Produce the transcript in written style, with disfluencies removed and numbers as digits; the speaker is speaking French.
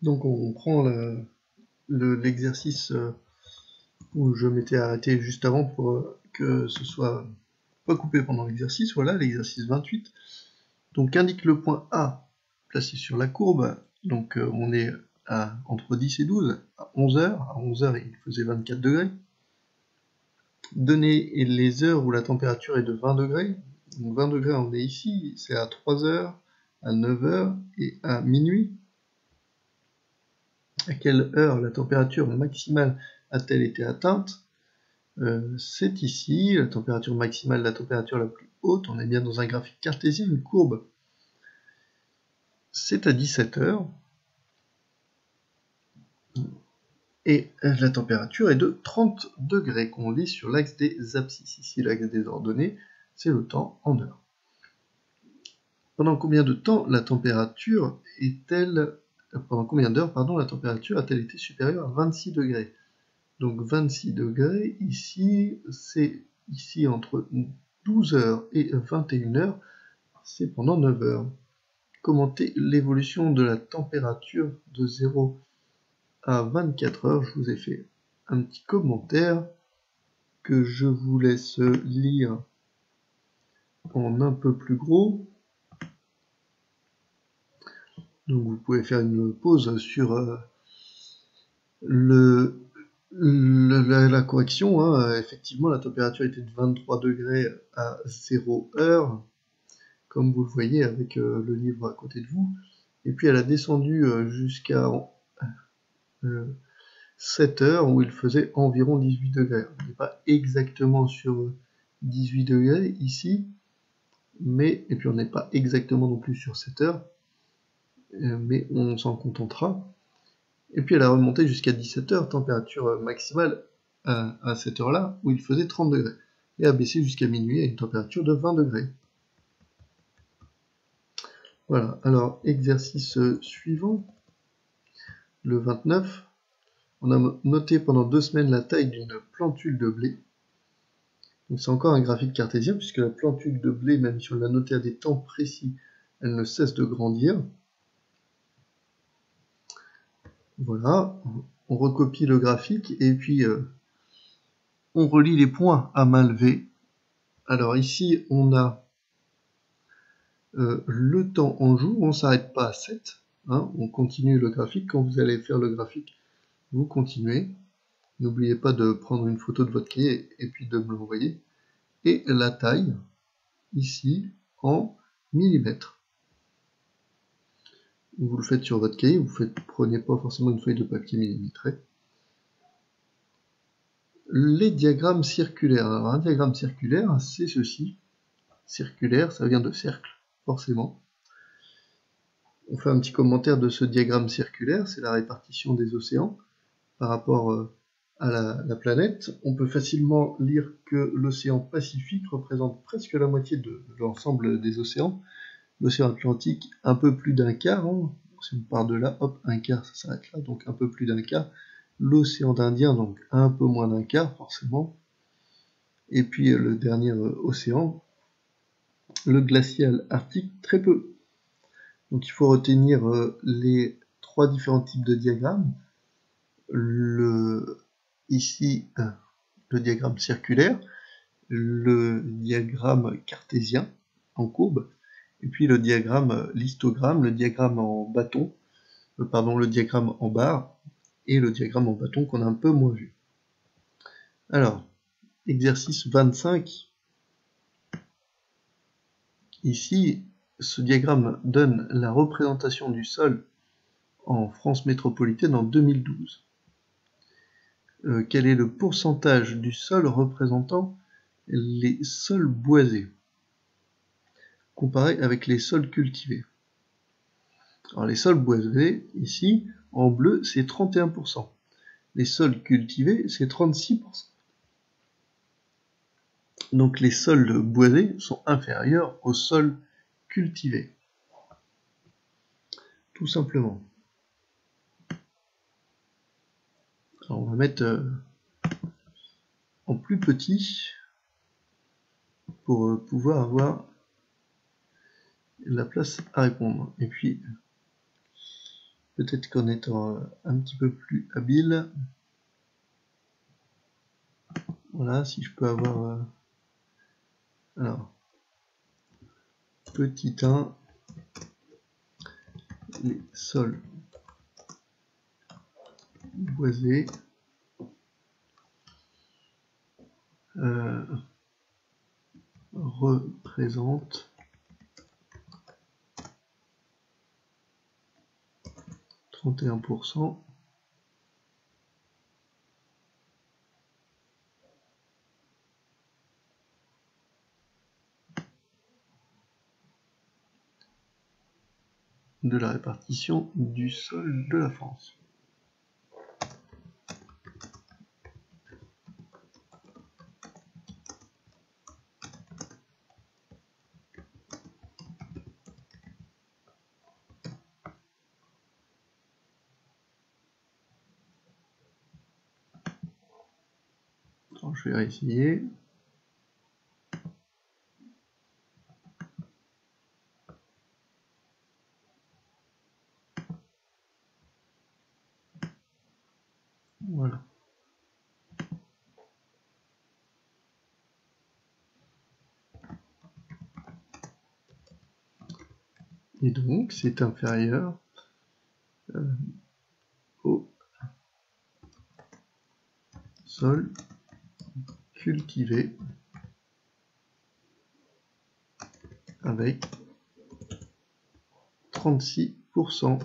Donc on prend l'exercice où je m'étais arrêté juste avant pour que ce soit pas coupé pendant l'exercice. Voilà, l'exercice 28. Donc indique le point A placé sur la courbe. Donc on est entre 10 et 12, à 11 heures. À 11 heures, il faisait 24 degrés. Donner les heures où la température est de 20 degrés. Donc 20 degrés, on est ici, c'est à 3 heures, à 9 heures et à minuit. À quelle heure la température maximale a-t-elle été atteinte? C'est ici, la température maximale, la température la plus haute. On est bien dans un graphique cartésien, une courbe. C'est à 17 heures. Et la température est de 30 degrés, qu'on lit sur l'axe des abscisses. Ici, l'axe des ordonnées, c'est le temps en heures. Pendant combien de temps la température est-elle... Pendant combien d'heures, pardon, la température a-t-elle été supérieure à 26 degrés? Donc 26 degrés, ici, c'est ici entre 12 heures et 21 heures, c'est pendant 9 heures. Commentez l'évolution de la température de 0 à 24 heures. Je vous ai fait un petit commentaire que je vous laisse lire en un peu plus gros. Donc vous pouvez faire une pause sur la correction. Hein. Effectivement, la température était de 23 degrés à 0 heure, comme vous le voyez avec le livre à côté de vous. Et puis elle a descendu jusqu'à 7 heures où il faisait environ 18 degrés. On n'est pas exactement sur 18 degrés ici, mais et puis on n'est pas exactement non plus sur 7 heures, mais on s'en contentera. Et puis elle a remonté jusqu'à 17 heures, température maximale à cette heure-là, où il faisait 30 degrés, et a baissé jusqu'à minuit à une température de 20 degrés. Voilà, alors exercice suivant, le 29. On a noté pendant 2 semaines la taille d'une plantule de blé. Donc c'est encore un graphique cartésien, puisque la plantule de blé, même si on l'a notée à des temps précis, elle ne cesse de grandir. Voilà, on recopie le graphique, et puis on relie les points à main levée. Alors ici, on a le temps en jours, on ne s'arrête pas à 7, hein, on continue le graphique. Quand vous allez faire le graphique, vous continuez. N'oubliez pas de prendre une photo de votre cahier et puis de me l'envoyer. Et la taille, ici, en millimètres. Vous le faites sur votre cahier, prenez pas forcément une feuille de papier millimétrée. Les diagrammes circulaires. Alors un diagramme circulaire, c'est ceci. Circulaire, ça vient de cercle, forcément. On fait un petit commentaire de ce diagramme circulaire, c'est la répartition des océans par rapport à la planète. On peut facilement lire que l'océan Pacifique représente presque la moitié de l'ensemble des océans. L'océan Atlantique, un peu plus d'un quart. Hein. Si on part de là, hop, un quart, ça s'arrête là, donc un peu plus d'un quart. L'océan Indien, donc un peu moins d'un quart, forcément. Et puis le dernier océan, le glacial arctique, très peu. Donc il faut retenir les 3 différents types de diagrammes. Ici, le diagramme circulaire, le diagramme cartésien en courbe, et puis le diagramme l'histogramme, le diagramme en bâton, le diagramme en barre, et le diagramme en bâton qu'on a un peu moins vu. Alors, exercice 25. Ici, ce diagramme donne la représentation du sol en France métropolitaine en 2012. Quel est le pourcentage du sol représentant les sols boisés comparé avec les sols cultivés? Alors les sols boisés, ici, en bleu, c'est 31%. Les sols cultivés, c'est 36%. Donc les sols boisés sont inférieurs aux sols cultivés. Tout simplement. Alors on va mettre en plus petit pour pouvoir avoir la place à répondre. Et puis Peut-être qu'en étant un petit peu plus habile, voilà, si je peux avoir alors petit 1, les sols boisés, représente 31% de la répartition du sol de la France. Alors, je vais réessayer. Voilà. Et donc, c'est inférieur au sol cultivé avec 36%.